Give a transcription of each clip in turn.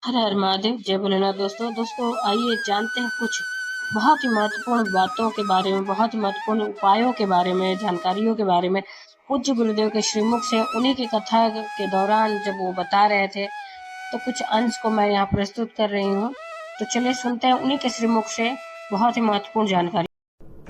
हर हर महादेव, जय भोलेनाथ। दोस्तों आइए जानते हैं कुछ बहुत ही महत्वपूर्ण बातों के बारे में, बहुत ही महत्वपूर्ण उपायों के बारे में, जानकारियों के बारे में। पूज्य गुरुदेव के श्रीमुख से उन्हीं की कथा के दौरान जब वो बता रहे थे, तो कुछ अंश को मैं यहाँ प्रस्तुत कर रही हूँ। तो चलिए सुनते हैं उन्हीं के श्रीमुख से बहुत ही महत्वपूर्ण जानकारी।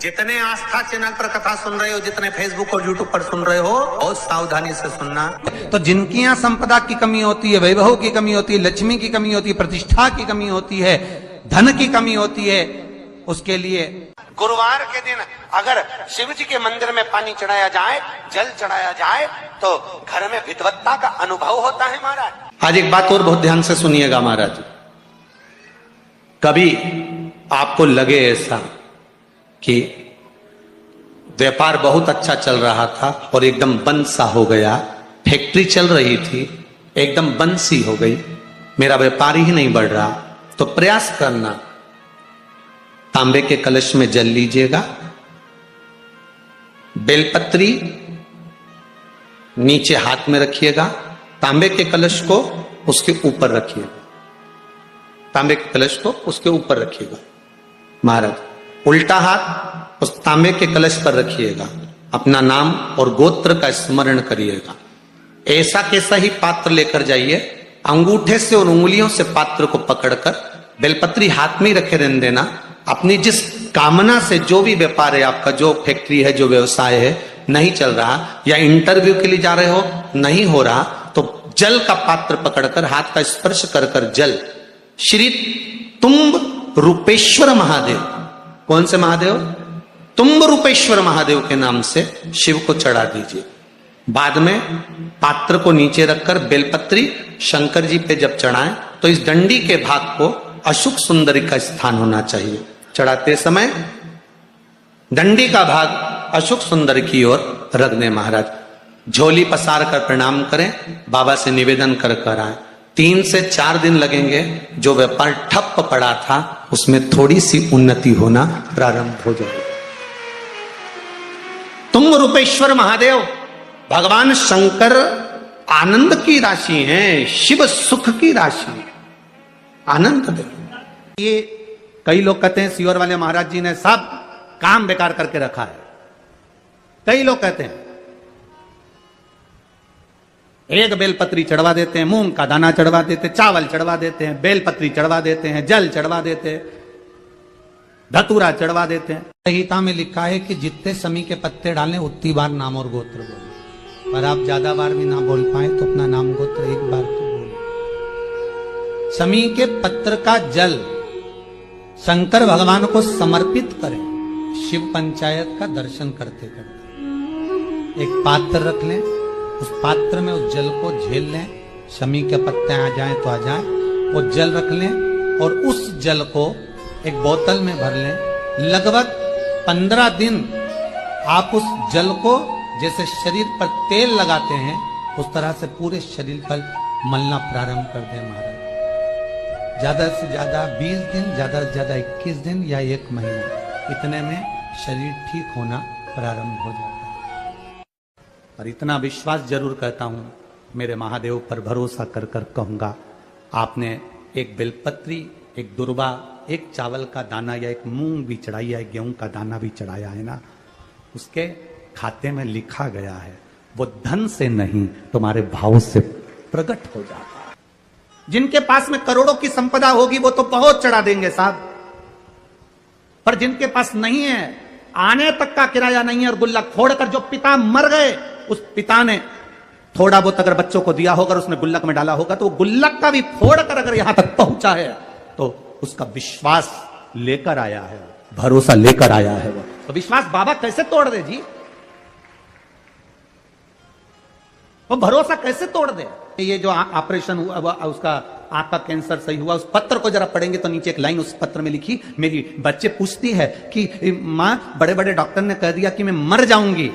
जितने आस्था चैनल पर कथा सुन रहे हो, जितने फेसबुक और यूट्यूब पर सुन रहे हो, बहुत सावधानी से सुनना। तो जिनकी यहाँ संपदा की कमी होती है, वैभव की कमी होती है, लक्ष्मी की कमी होती है, प्रतिष्ठा की कमी होती है, धन की कमी होती है, उसके लिए गुरुवार के दिन अगर शिव जी के मंदिर में पानी चढ़ाया जाए, जल चढ़ाया जाए, तो घर में विद्वत्ता का अनुभव होता है महाराज। आज एक बात और बहुत ध्यान से सुनिएगा महाराज। कभी आपको लगे ऐसा कि व्यापार बहुत अच्छा चल रहा था और एकदम बंद सा हो गया, फैक्ट्री चल रही थी एकदम बंद सी हो गई, मेरा व्यापार ही नहीं बढ़ रहा, तो प्रयास करना, तांबे के कलश में जल लीजिएगा, बेलपत्री नीचे हाथ में रखिएगा, तांबे के कलश को उसके ऊपर रखिएगा, तांबे के कलश को उसके ऊपर रखिएगा महाराज। उल्टा हाथ उस तांबे के कलश पर रखिएगा, अपना नाम और गोत्र का स्मरण करिएगा। ऐसा कैसा ही पात्र लेकर जाइए, अंगूठे से और उंगलियों से पात्र को पकड़कर बेलपत्री हाथ में ही रखे रहने देना। अपनी जिस कामना से जो भी व्यापार है आपका, जो फैक्ट्री है, जो व्यवसाय है, नहीं चल रहा, या इंटरव्यू के लिए जा रहे हो, नहीं हो रहा, तो जल का पात्र पकड़कर हाथ का स्पर्श कर कर जल श्री तुम्ब रूपेश्वर महादेव, कौन से महादेव? तुम्ब रूपेश्वर महादेव के नाम से शिव को चढ़ा दीजिए। बाद में पात्र को नीचे रखकर बेलपत्री शंकर जी पे जब चढ़ाएं, तो इस डंडी के भाग को अशुक सुंदरी का स्थान होना चाहिए। चढ़ाते समय डंडी का भाग अशुक सुंदर की ओर रख दें महाराज। झोली पसार कर प्रणाम करें, बाबा से निवेदन कर कर आए। 3 से 4 दिन लगेंगे, जो व्यापार ठप पड़ा था उसमें थोड़ी सी उन्नति होना प्रारंभ हो जाएगी। तुम रूपेश्वर महादेव भगवान शंकर आनंद की राशि हैं, शिव सुख की राशि है, आनंद देव। ये कई लोग कहते हैं सीवर वाले महाराज जी ने सब काम बेकार करके रखा है। कई लोग कहते हैं एक बेलपत्री चढ़वा देते हैं, मूंग का दाना चढ़वा देते, चावल चढ़वा देते हैं, बेलपत्री चढ़वा देते हैं, जल चढ़वा देते हैं, धतूरा चढ़वा देते हैं। संहिता में लिखा है कि जितने समी के पत्ते डालें उतनी बार नाम और गोत्र बोले, पर आप ज्यादा बार भी ना बोल पाए तो अपना नाम गोत्र एक बार तो बोले। समी के पत्र का जल शंकर भगवान को समर्पित करें, शिव पंचायत का दर्शन करते करते। एक पात्र रख लें, उस पात्र में उस जल को झेल लें, शमी के पत्ते आ जाएं तो आ जाएं, वो जल रख लें और उस जल को एक बोतल में भर लें। लगभग 15 दिन आप उस जल को जैसे शरीर पर तेल लगाते हैं उस तरह से पूरे शरीर पर मलना प्रारंभ कर दें महाराज। ज्यादा से ज्यादा 20 दिन, ज्यादा से ज्यादा 21 दिन या 1 महीना, इतने में शरीर ठीक होना प्रारंभ हो जाता है। और इतना विश्वास जरूर कहता हूं, मेरे महादेव पर भरोसा कर कर कहूंगा, आपने एक बेलपत्री, एक दुर्वा, एक चावल का दाना या एक मूंग भी चढ़ाई है, गेहूं का दाना भी चढ़ाया है ना, उसके खाते में लिखा गया है, वो धन से नहीं तुम्हारे भाव से प्रकट हो जाता है। जिनके पास में करोड़ों की संपदा होगी वो तो बहुत चढ़ा देंगे साहब, पर जिनके पास नहीं है, आने तक का किराया नहीं है, और गुल्लक फोड़कर जो पिता मर गए, उस पिता ने थोड़ा बहुत अगर बच्चों को दिया होगा, उसने गुल्लक में डाला होगा, तो वो गुल्लक का भी फोड़कर अगर यहां तक पहुंचा है, तो उसका विश्वास लेकर आया है, भरोसा लेकर आया है। वो तो विश्वास बाबा कैसे तोड़ दे जी? वो भरोसा कैसे तोड़ दे? ये जो ऑपरेशन हुआ, उसका आंख का कैंसर सही हुआ, उस पत्र को जरा पढ़ेंगे तो नीचे एक लाइन उस पत्र में लिखी, मेरी बच्चे पूछती है कि मां, बड़े बड़े डॉक्टर ने कह दिया कि मैं मर जाऊंगी,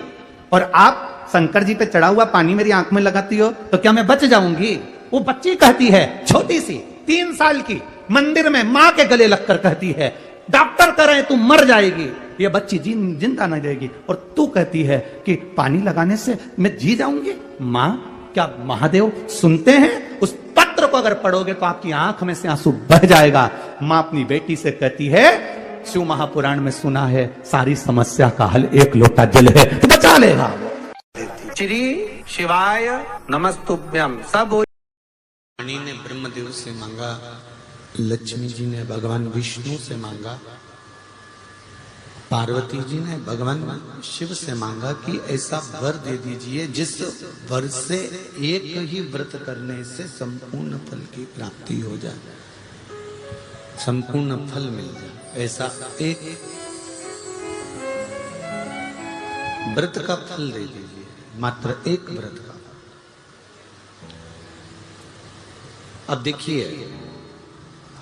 और आप शंकर जी पे चढ़ा हुआ पानी मेरी आंख में लगाती हो, तो क्या मैं बच जाऊंगी? वो बच्ची कहती है, छोटी सी 3 साल की, मंदिर में मां के गले लगकर कहती है, डॉक्टर कह रहे हैं तू मर जाएगी, ये बच्ची जिंदा नहीं रहेगी, और तू कहती है कि पानी लगाने से मैं जी जाऊंगी। मां, क्या महादेव सुनते हैं? उस पत्र को अगर पढ़ोगे तो आपकी आंख में से आंसू बह जाएगा। मां अपनी बेटी से कहती है, शिव महापुराण में सुना है सारी समस्या का हल एक लोटा जल है, तो बचा लेगा। श्री शिवाय नमस्तुभ्यम। सब रानी ने ब्रह्मदेव से मांगा, लक्ष्मी जी ने भगवान विष्णु से मांगा, पार्वती जी ने भगवान शिव से मांगा कि ऐसा वर दे दीजिए जिस वर से एक ही व्रत करने से संपूर्ण फल की प्राप्ति हो जाए, संपूर्ण फल मिल जाए। ऐसा एक व्रत का फल दे दीजिए, मात्र एक व्रत का। अब देखिए,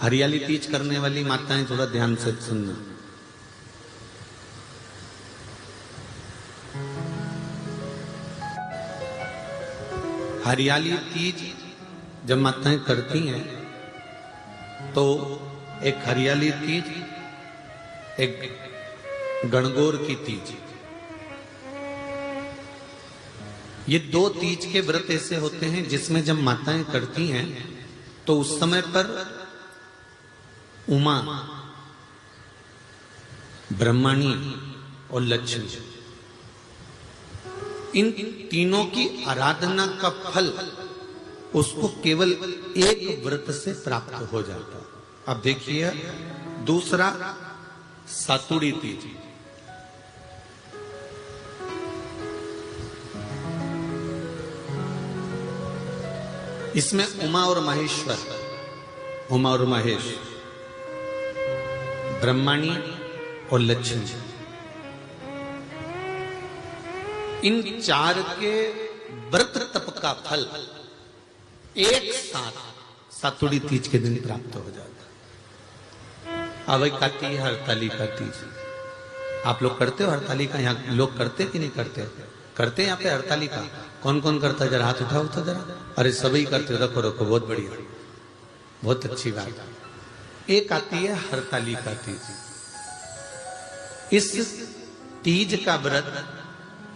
हरियाली तीज करने वाली माताएं थोड़ा ध्यान से सुनना। हरियाली तीज जब माताएं करती हैं तो एक हरियाली तीज, एक गणगौर की तीज, ये दो तीज के व्रत ऐसे होते हैं जिसमें जब माताएं करती हैं तो उस समय पर उमा, ब्रह्मणी और लक्ष्मी, इन तीनों की आराधना का फल उसको केवल एक व्रत से प्राप्त हो जाता। अब देखिए दूसरा सातुड़ी तीज। इसमें उमा और महेश्वर, उमा और महेश, ब्रह्मणी और लक्ष्मी, इन चार के व्रत तप का फल एक साथ सातुड़ी तीज के दिन प्राप्त हो जाता। अब एक आती है हरतालिका तीज। आप लोग करते हो हरतालिका? यहाँ लोग करते कि नहीं करते? करते हैं यहाँ पे हरतालिका? कौन कौन करता है? जरा हाथ उठाओ तो जरा। अरे सभी करते हो, रखो रखो, बहुत बढ़िया, बहुत अच्छी बात। एक आती है हरतालिका तीज। इस तीज का व्रत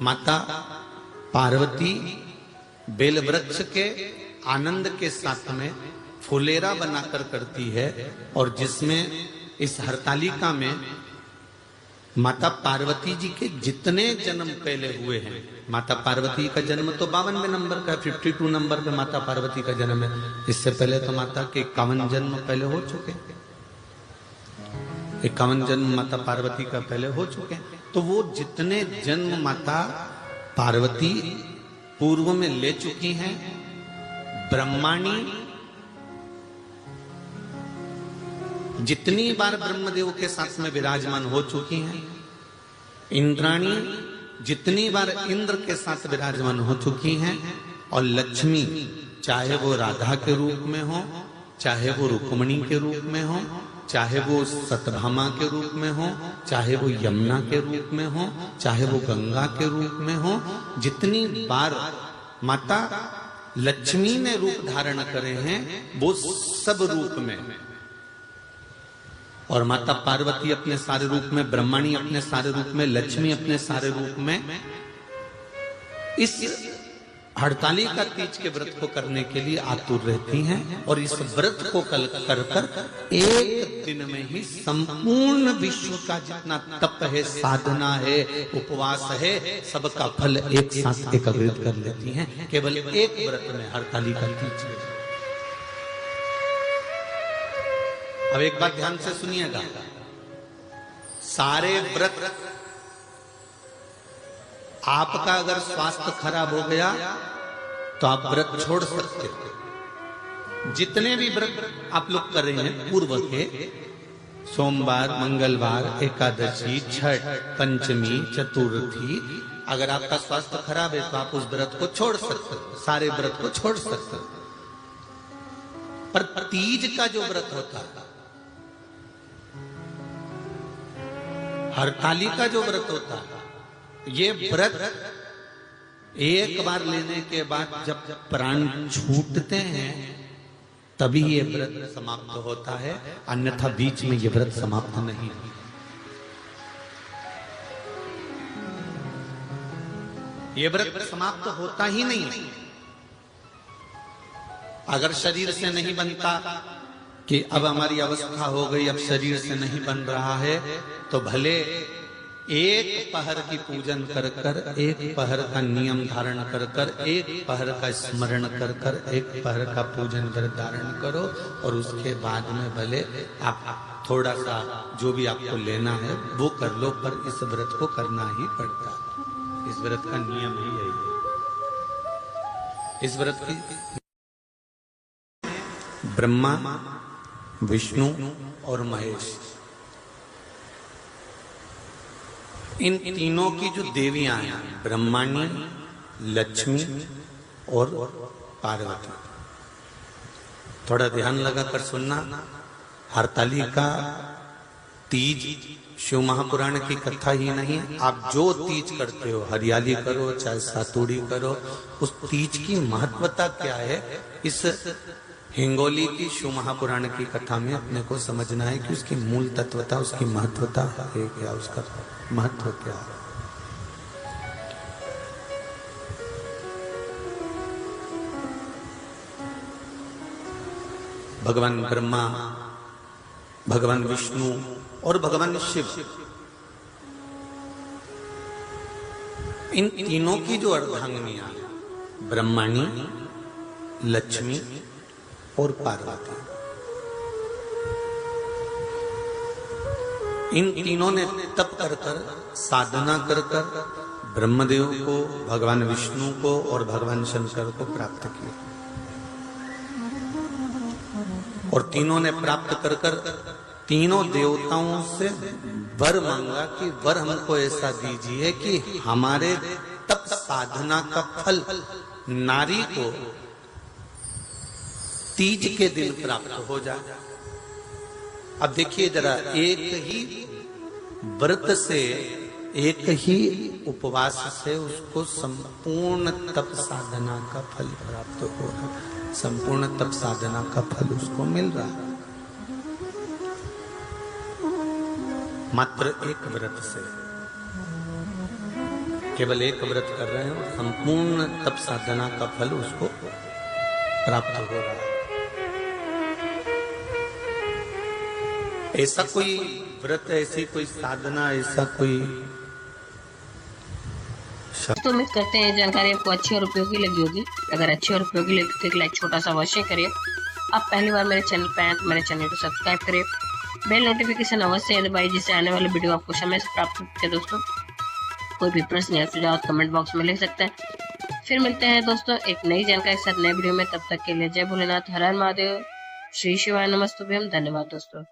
माता पार्वती बेल वृक्ष के आनंद के साथ में फुलेरा बनाकर करती है, और जिसमें इस हरतालिका में माता पार्वती जी के जितने जन्म पहले हुए हैं, माता पार्वती का जन्म तो 52वें नंबर का, 52 नंबर पे माता पार्वती का जन्म है। इससे पहले तो माता के 51 जन्म पहले हो चुके, 51 जन्म माता पार्वती का पहले हो चुके हैं। तो वो जितने जन्म माता पार्वती पूर्व में ले चुकी हैं, ब्रह्माणी जितनी बार ब्रह्मदेव के साथ में विराजमान हो चुकी हैं, इंद्राणी जितनी बार इंद्र के साथ विराजमान हो चुकी हैं, और लक्ष्मी चाहे वो राधा के रूप में हो, चाहे वो रुक्मणी के रूप में हो, चाहे वो सतभामा के रूप में हो, चाहे वो यमुना के रूप में हो, चाहे वो गंगा के रूप में हो, जितनी बार माता लक्ष्मी ने रूप धारण करे हैं वो सब रूप में, और माता पार्वती अपने सारे रूप में, ब्रह्मणी अपने सारे रूप में, लक्ष्मी अपने सारे रूप में, इस हरतालिका तीज के व्रत को करने के लिए आतुर रहती हैं। और इस व्रत को कर एक दिन में ही संपूर्ण विश्व का जितना तप है, साधना है, उपवास है, सबका फल एक साथ एकत्रित कर लेती हैं केवल एक व्रत में, हरतालिका तीज। अब एक बात ध्यान से सुनिएगा, सारे व्रत, आपका अगर स्वास्थ्य खराब हो गया तो आप व्रत छोड़ सकते हो। जितने भी व्रत आप लोग कर रहे हैं पूर्व के, सोमवार, मंगलवार, एकादशी, छठ, पंचमी, चतुर्थी, अगर आपका स्वास्थ्य खराब है तो आप उस व्रत को छोड़ सकते हो, सारे व्रत को छोड़ सकते हो। पर तीज का जो व्रत होता है, हरतालिका जो व्रत होता है, ये व्रत एक बार लेने के बाद जब प्राण छूटते हैं तभी ये व्रत समाप्त होता है, अन्यथा बीच में ये व्रत समाप्त नहीं। ये व्रत समाप्त होता ही नहीं। अगर शरीर से नहीं बनता कि अब हमारी अवस्था हो गई, अब शरीर से नहीं बन रहा है, तो भले एक पहर की पूजन कर कर, एक पहर का नियम धारण कर कर, एक पहर का स्मरण कर कर, एक पहर का पूजन कर धारण करो, और उसके बाद में भले आप थोड़ा सा जो भी आपको लेना है वो कर लो, पर इस व्रत को करना ही पड़ता है। इस व्रत का नियम ही यही है। इस व्रत की ब्रह्मा, विष्णु और महेश, इन तीनों की जो देवियां हैं, ब्रह्माणी, लक्ष्मी और पार्वती, थोड़ा ध्यान लगाकर सुनना। हरतालिका तीज शिव महापुराण की कथा ही नहीं, आप जो तीज करते हो, हरियाली करो चाहे सातुड़ी करो, उस तीज की महत्वता क्या है, इस हिंगोली की शिव महापुराण की कथा में अपने को समझना है कि उसकी मूल तत्वता, उसकी महत्वता है क्या, उसका महत्व क्या है। भगवान ब्रह्मा, भगवान विष्णु और भगवान शिव, इन तीनों की जो अर्धांगिनियां, ब्रह्माणी, लक्ष्मी और पार्वती, इन तीनों ने तप कर कर, साधना कर कर ब्रह्मदेव को, भगवान विष्णु को और भगवान शंकर को प्राप्त किया, और तीनों ने प्राप्त कर कर तीनों देवताओं से वर मांगा कि वर हमको ऐसा दीजिए कि हमारे तप साधना का फल नारी को तीज के दिन प्राप्त हो जाए। अब देखिए जरा, एक ही व्रत से, एक ही उपवास से उसको संपूर्ण तप साधना का फल प्राप्त हो रहा है, संपूर्ण तप साधना का फल उसको मिल रहा है, मात्र एक व्रत से। केवल एक व्रत कर रहे हैं और संपूर्ण तप साधना का फल उसको प्राप्त हो रहा है। ऐसा कोई व्रत, ऐसी कोई साधना, ऐसा कोई तो उम्मीद करते हैं जानकारी आपको अच्छी और उपयोगी लगी होगी। अगर अच्छी और उपयोगी लगी तो एक लाइक छोटा सा अवश्य करिए। आप पहली बार मेरे चैनल पर आए तो मेरे चैनल को सब्सक्राइब करिए, बेल नोटिफिकेशन अवश्य दबाइए, जिससे आने वाले वीडियो आपको समय से प्राप्त होते हैं। दोस्तों, कोई भी प्रश्न या सुझाव कमेंट बॉक्स में लिख सकते हैं। फिर मिलते हैं दोस्तों एक नई जानकारी के साथ नए वीडियो में। तब तक के लिए जय भोलेनाथ, हर हर महादेव, श्री शिवाय नमस्तुभ्यम। धन्यवाद दोस्तों।